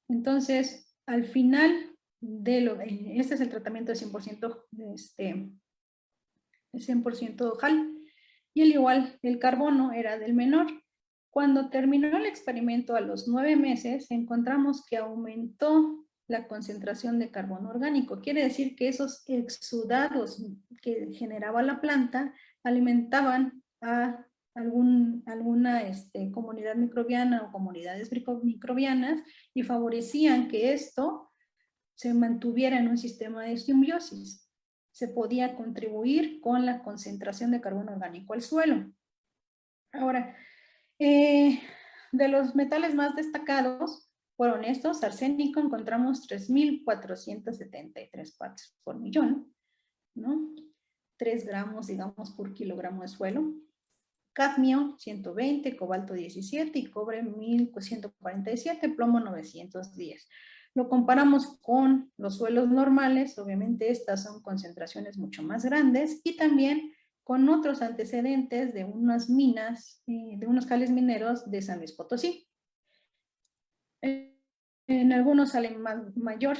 Entonces, al final este es el tratamiento de 100%, 100% HAL, y al igual el carbono era del menor. Cuando terminó el experimento a los 9 meses, encontramos que aumentó la concentración de carbono orgánico. Quiere decir que esos exudados que generaba la planta alimentaban a alguna comunidad microbiana o comunidades microbianas y favorecían que esto se mantuviera en un sistema de simbiosis. Se podía contribuir con la concentración de carbono orgánico al suelo. Ahora, de los metales más destacados fueron estos. Arsénico encontramos 3.473 partes por millón, ¿no? 3 gramos, digamos, por kilogramo de suelo. Cadmio 120, cobalto 17 y cobre 1147, plomo 910. Lo comparamos con los suelos normales, obviamente estas son concentraciones mucho más grandes, y también con otros antecedentes de unas minas, de unos jales mineros de San Luis Potosí. En algunos sale mayor,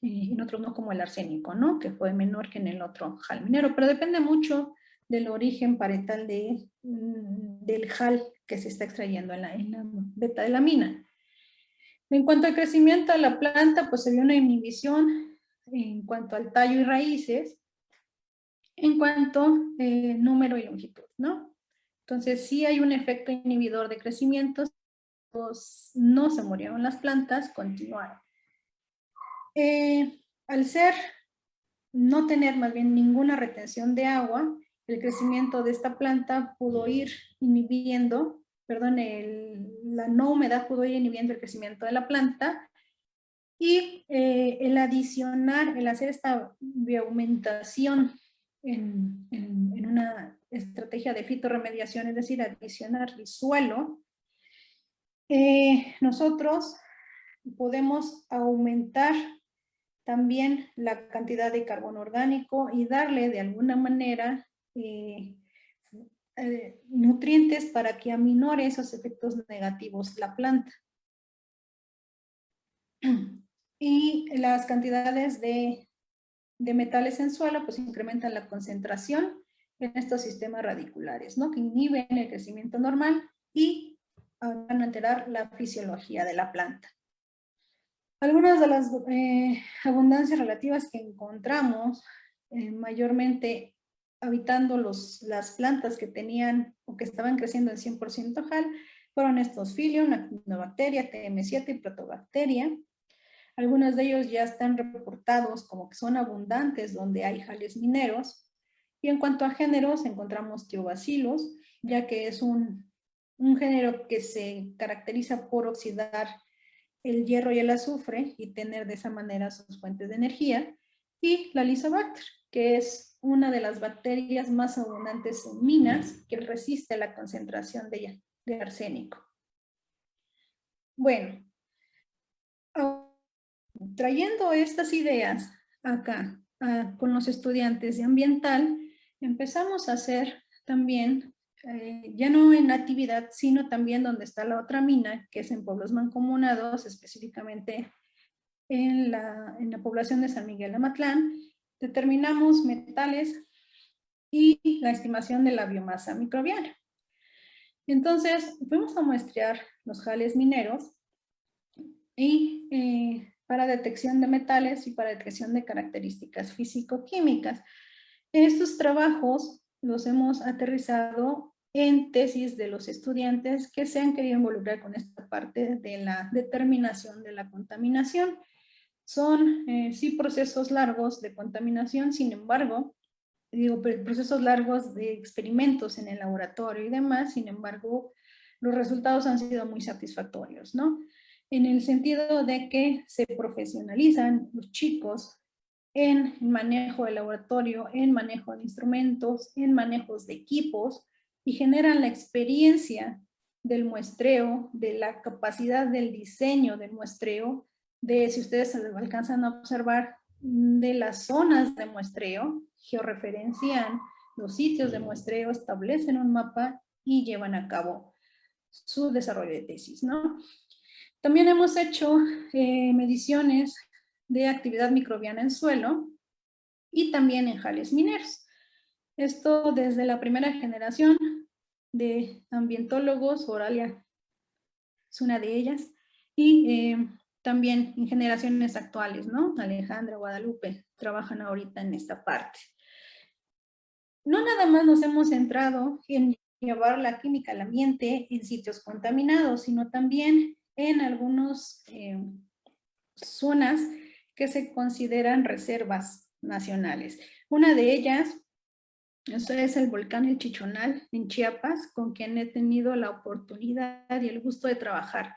en otros no, como el arsénico, ¿no? Que fue menor que en el otro jal minero, pero depende mucho del origen parietal del jal que se está extrayendo en la beta de la mina. En cuanto al crecimiento de la planta, pues se vio una inhibición en cuanto al tallo y raíces, en cuanto número y longitud, ¿no? Entonces sí hay un efecto inhibidor de crecimiento, pues no se murieron las plantas, continuaron. Al no tener más bien ninguna retención de agua, el crecimiento de esta planta pudo ir inhibiendo, la no humedad pudo ir inhibiendo el crecimiento de la planta, y el hacer esta bioaumentación en una estrategia de fitorremediación, es decir, adicionar el suelo, nosotros podemos aumentar también la cantidad de carbono orgánico y darle de alguna manera nutrientes para que aminore esos efectos negativos la planta. Y las cantidades de metales en suelo pues incrementan la concentración en estos sistemas radiculares, ¿no? Que inhiben el crecimiento normal y van a alterar la fisiología de la planta. Algunas de las abundancias relativas que encontramos, mayormente habitando las plantas que tenían o que estaban creciendo en 100% HAL, fueron estos Phyllium, Actinobacteria, TM7 y Protobacteria. Algunos de ellos ya están reportados como que son abundantes donde hay jales mineros. Y en cuanto a géneros, encontramos Thiobacillus, ya que es un género que se caracteriza por oxidar el hierro y el azufre y tener de esa manera sus fuentes de energía, y la Lysobacter, que es una de las bacterias más abundantes en minas que resiste la concentración de arsénico. Bueno, trayendo estas ideas acá con los estudiantes de ambiental, empezamos a hacer también, ya no en actividad, sino también donde está la otra mina, que es en pueblos mancomunados, específicamente en la población de San Miguel Amatlán. Determinamos metales y la estimación de la biomasa microbiana. Entonces, fuimos a muestrear los jales mineros y para detección de metales y para detección de características físico-químicas. Estos trabajos los hemos aterrizado en tesis de los estudiantes que se han querido involucrar con esta parte de la determinación de la contaminación. Son sí procesos largos de contaminación, sin embargo, procesos largos de experimentos en el laboratorio y demás, sin embargo, los resultados han sido muy satisfactorios, ¿no? En el sentido de que se profesionalizan los chicos en manejo de laboratorio, en manejo de instrumentos, en manejos de equipos y generan la experiencia del muestreo, de la capacidad del diseño del muestreo, de, si ustedes alcanzan a observar, de las zonas de muestreo, georreferencian los sitios de muestreo, establecen un mapa y llevan a cabo su desarrollo de tesis, ¿no? También hemos hecho mediciones de actividad microbiana en suelo y también en jales mineros. Esto desde la primera generación de ambientólogos, Oralia es una de ellas, y también en generaciones actuales, ¿no? Alejandra, Guadalupe, trabajan ahorita en esta parte. No nada más nos hemos centrado en llevar la química al ambiente en sitios contaminados, sino también en algunas zonas que se consideran reservas nacionales. Una de ellas es el volcán El Chichonal en Chiapas, con quien he tenido la oportunidad y el gusto de trabajar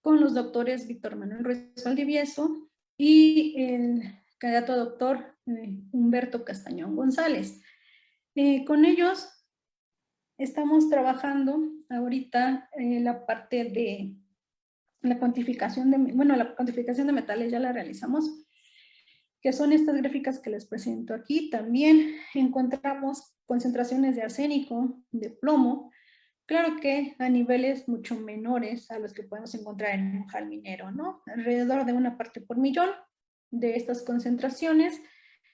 con los doctores Víctor Manuel Ruiz Valdivieso y el candidato a doctor Humberto Castañón González. Con ellos estamos trabajando ahorita la parte de la cuantificación de, bueno, la cuantificación de metales ya la realizamos, que son estas gráficas que les presento aquí. También encontramos concentraciones de arsénico, de plomo, claro que a niveles mucho menores a los que podemos encontrar en un jal minero, ¿no? Alrededor de 1 parte por millón de estas concentraciones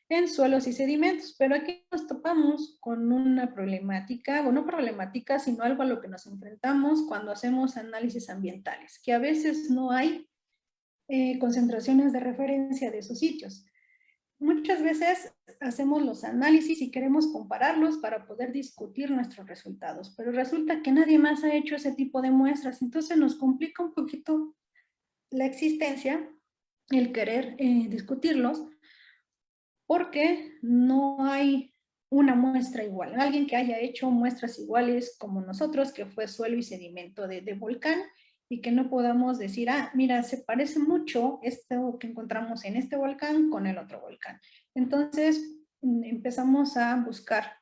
en suelos y sedimentos, pero aquí nos topamos con una problemática, o no problemática, sino algo a lo que nos enfrentamos cuando hacemos análisis ambientales, que a veces no hay concentraciones de referencia de esos sitios. Muchas veces hacemos los análisis y queremos compararlos para poder discutir nuestros resultados, pero resulta que nadie más ha hecho ese tipo de muestras, entonces nos complica un poquito la existencia, el querer discutirlos, porque no hay una muestra igual. Alguien que haya hecho muestras iguales como nosotros, que fue suelo y sedimento de volcán, y que no podamos decir, ah, mira, se parece mucho esto que encontramos en este volcán con el otro volcán. Entonces empezamos a buscar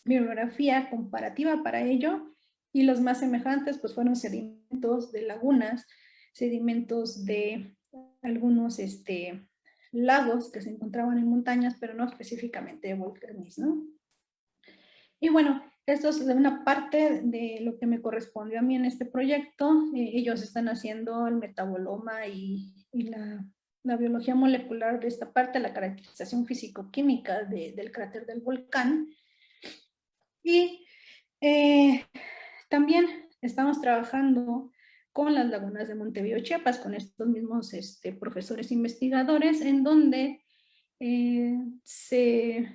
bibliografía comparativa para ello, y los más semejantes pues fueron sedimentos de lagunas, sedimentos de algunos lagos que se encontraban en montañas, pero no específicamente de volcanes, ¿no? Y bueno, esto es de una parte de lo que me correspondió a mí en este proyecto. Ellos están haciendo el metaboloma y la biología molecular de esta parte, la caracterización físico-química del cráter del volcán. Y también estamos trabajando con las lagunas de Montevideo, Chiapas, con estos mismos profesores investigadores, en donde se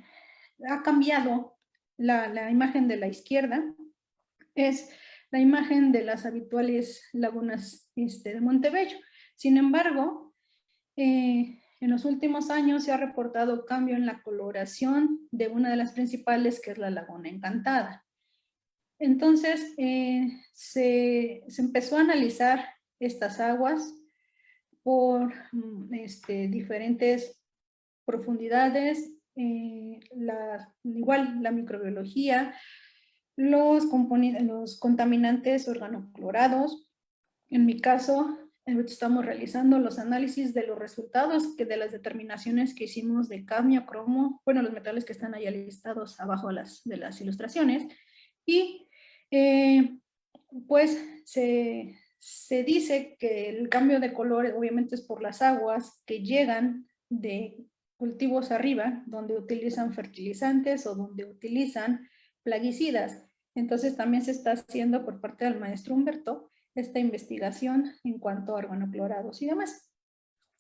ha cambiado la imagen de la izquierda, es la imagen de las habituales lagunas de Montebello. Sin embargo, en los últimos años se ha reportado cambio en la coloración de una de las principales, que es la Laguna Encantada. Entonces, se empezó a analizar estas aguas por diferentes profundidades, igual la microbiología, los contaminantes organoclorados. En mi caso, estamos realizando los análisis de los resultados de las determinaciones que hicimos de cadmio, cromo, bueno, los metales que están ahí listados abajo de las ilustraciones, y pues se dice que el cambio de color obviamente es por las aguas que llegan de cultivos arriba, donde utilizan fertilizantes o donde utilizan plaguicidas. Entonces también se está haciendo por parte del maestro Humberto esta investigación en cuanto a organoclorados y demás.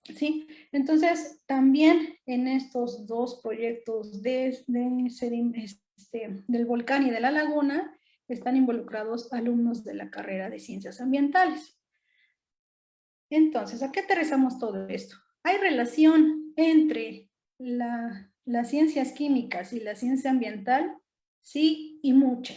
¿Sí? Entonces también en estos dos proyectos del volcán y de la laguna están involucrados alumnos de la carrera de Ciencias Ambientales. Entonces, ¿a qué aterrizamos todo esto? Hay relación entre las ciencias químicas y la ciencia ambiental, sí, y mucha.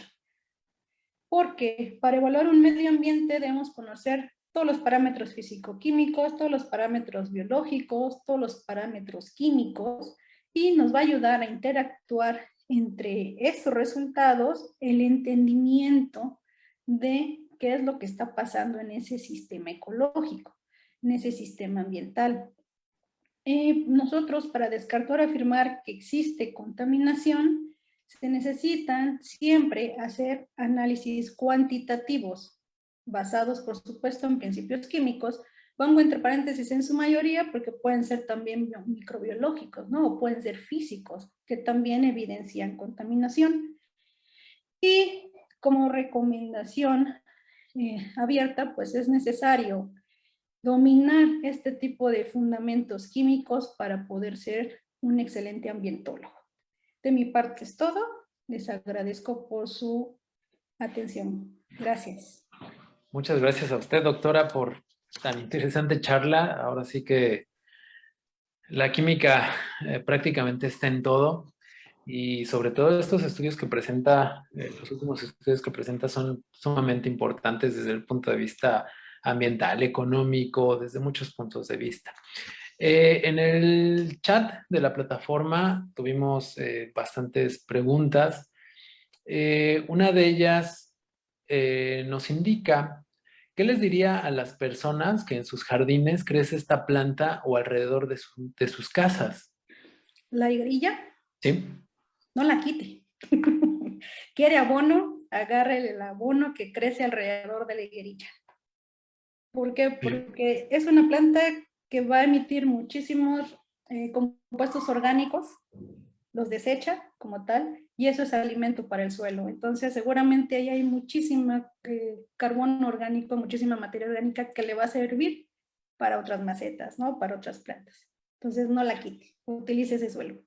porque para evaluar un medio ambiente debemos conocer todos los parámetros físico-químicos, todos los parámetros biológicos, todos los parámetros químicos, y nos va a ayudar a interactuar entre esos resultados, el entendimiento de qué es lo que está pasando en ese sistema ecológico, en ese sistema ambiental. Nosotros, para descartar o afirmar que existe contaminación, se necesitan siempre hacer análisis cuantitativos, basados, por supuesto, en principios químicos. Pongo entre paréntesis en su mayoría porque pueden ser también microbiológicos, ¿no? O pueden ser físicos, que también evidencian contaminación. Y como recomendación abierta, pues es necesario dominar este tipo de fundamentos químicos para poder ser un excelente ambientólogo. De mi parte es todo. Les agradezco por su atención. Gracias. Muchas gracias a usted, doctora, por tan interesante charla. Ahora sí que la química prácticamente está en todo, y sobre todo estos estudios que presenta, los últimos estudios que presenta son sumamente importantes desde el punto de vista ambiental, económico, desde muchos puntos de vista. En el chat de la plataforma tuvimos bastantes preguntas. Una de ellas nos indica: ¿qué les diría a las personas que en sus jardines crece esta planta o alrededor de sus casas? La higuerilla, ¿Sí? no la quite. ¿Quiere abono? Agarre el abono que crece alrededor de la higuerilla. ¿Por qué? Porque es una planta que va a emitir muchísimos compuestos orgánicos, los desecha como tal, y eso es alimento para el suelo. Entonces, seguramente ahí hay muchísima carbono orgánico, muchísima materia orgánica que le va a servir para otras macetas, ¿no? Para otras plantas. Entonces, no la quite, utilice ese suelo.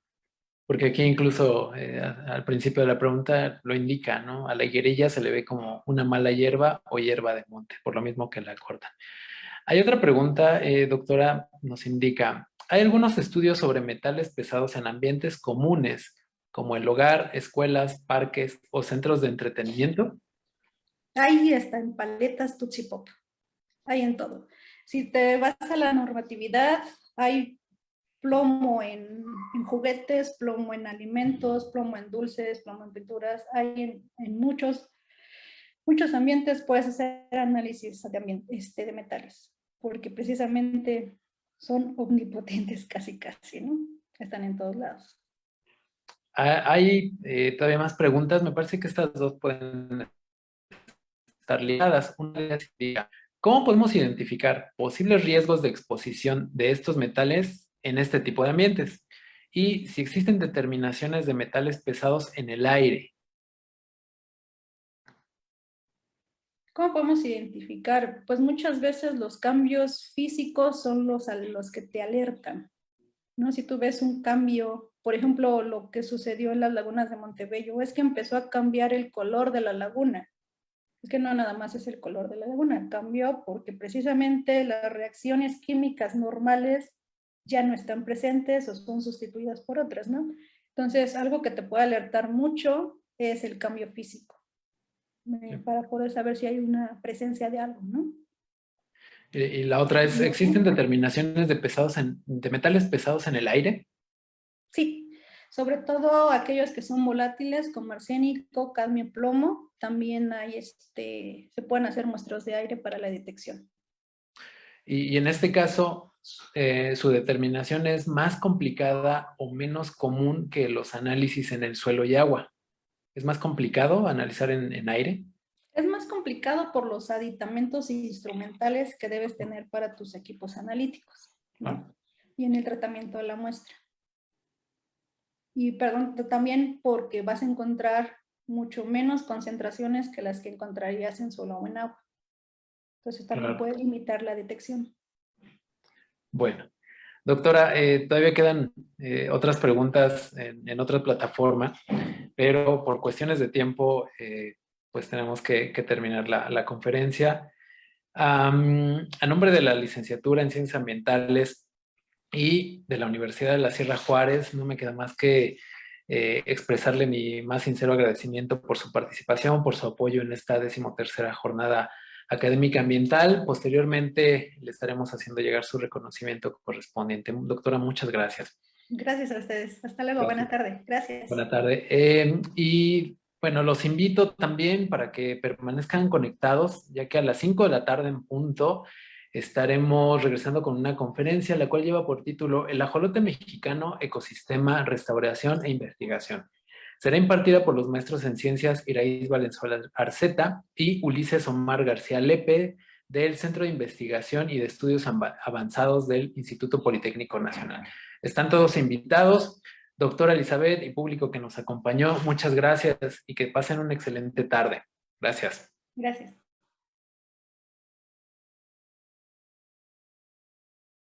Porque aquí incluso al principio de la pregunta lo indica, ¿no? A la higuerilla se le ve como una mala hierba o hierba de monte, por lo mismo que la cortan. Hay otra pregunta, doctora, nos indica: ¿hay algunos estudios sobre metales pesados en ambientes comunes, como el hogar, escuelas, parques o centros de entretenimiento? Ahí está, en paletas, Tutsi Pop. Hay en todo. Si te vas a la normatividad, hay plomo en juguetes, plomo en alimentos, plomo en dulces, plomo en pinturas. Hay en muchos ambientes puedes hacer análisis de metales, porque precisamente son omnipotentes casi, ¿no? Están en todos lados. Hay todavía más preguntas. Me parece que estas dos pueden estar ligadas. Una de ellas indica: ¿cómo podemos identificar posibles riesgos de exposición de estos metales en este tipo de ambientes? Y si existen determinaciones de metales pesados en el aire. ¿Cómo podemos identificar? Pues muchas veces los cambios físicos son los a los que te alertan, ¿no? Si tú ves un cambio, por ejemplo, lo que sucedió en las lagunas de Montebello, es que empezó a cambiar el color de la laguna. Es que no nada más es el color de la laguna, cambió porque precisamente las reacciones químicas normales ya no están presentes o son sustituidas por otras, ¿no? Entonces, algo que te puede alertar mucho es el cambio físico, para poder saber si hay una presencia de algo, ¿no? Y la otra es: ¿existen determinaciones de metales pesados en el aire? Sí, sobre todo aquellos que son volátiles como arsénico, cadmio, plomo, también hay se pueden hacer muestras de aire para la detección. Y en este caso, su determinación es más complicada o menos común que los análisis en el suelo y agua. ¿Es más complicado analizar en aire? Es más complicado por los aditamentos instrumentales que debes tener para tus equipos analíticos, ¿no? Y en el tratamiento de la muestra. Y perdón, también porque vas a encontrar mucho menos concentraciones que las que encontrarías en suelo o en agua. Entonces también puede limitar la detección. Bueno, doctora, todavía quedan otras preguntas en otra plataforma, pero por cuestiones de tiempo, pues tenemos que terminar la conferencia. A nombre de la licenciatura en Ciencias Ambientales y de la Universidad de la Sierra Juárez, no me queda más que expresarle mi más sincero agradecimiento por su participación, por su apoyo en esta 13ª jornada académica ambiental. Posteriormente le estaremos haciendo llegar su reconocimiento correspondiente. Doctora, muchas gracias. Gracias a ustedes. Hasta luego. Gracias. Buena tarde. Gracias. Buena tarde. Y bueno, los invito también para que permanezcan conectados, ya que a las 5 de la tarde en punto estaremos regresando con una conferencia, la cual lleva por título El ajolote mexicano, ecosistema, restauración e investigación. Será impartida por los maestros en ciencias Iraíz Valenzuela Arceta y Ulises Omar García Lepe, del Centro de Investigación y de Estudios Avanzados del Instituto Politécnico Nacional. Están todos invitados. Doctora Elizabeth y público que nos acompañó, muchas gracias y que pasen una excelente tarde. Gracias. Gracias.